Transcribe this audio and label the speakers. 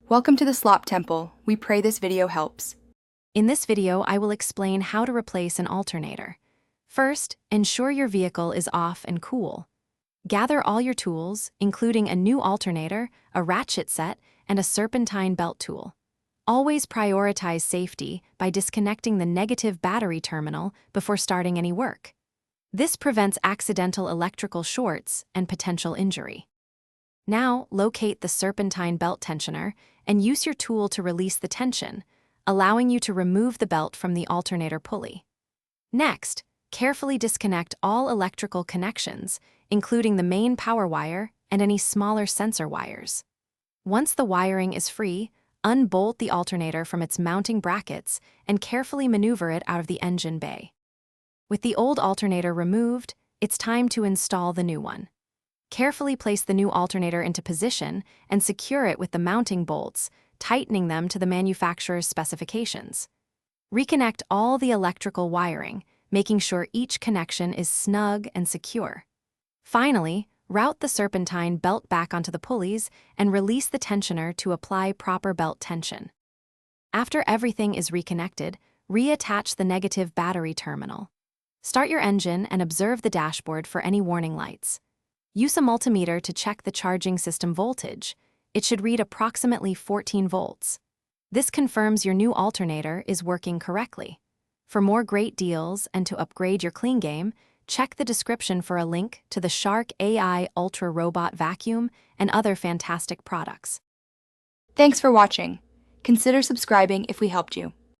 Speaker 1: Welcome to the Slop Temple. We pray this video helps.
Speaker 2: In this video, I will explain how to replace an alternator. First, ensure your vehicle is off and cool. Gather all your tools, including a new alternator, a ratchet set, and a serpentine belt tool. Always prioritize safety by disconnecting the negative battery terminal before starting any work. This prevents accidental electrical shorts and potential injury. Now, locate the serpentine belt tensioner and use your tool to release the tension, allowing you to remove the belt from the alternator pulley. Next, carefully disconnect all electrical connections, including the main power wire and any smaller sensor wires. Once the wiring is free, unbolt the alternator from its mounting brackets and carefully maneuver it out of the engine bay. With the old alternator removed, it's time to install the new one. Carefully place the new alternator into position and secure it with the mounting bolts, tightening them to the manufacturer's specifications. Reconnect all the electrical wiring, making sure each connection is snug and secure. Finally, route the serpentine belt back onto the pulleys and release the tensioner to apply proper belt tension. After everything is reconnected, reattach the negative battery terminal. Start your engine and observe the dashboard for any warning lights. Use a multimeter to check the charging system voltage. It should read approximately 14 volts. This confirms your new alternator is working correctly. For more great deals and to upgrade your clean game, check the description for a link to the Shark AI Ultra Robot Vacuum and other fantastic products.
Speaker 1: Thanks for watching. Consider subscribing if we helped you.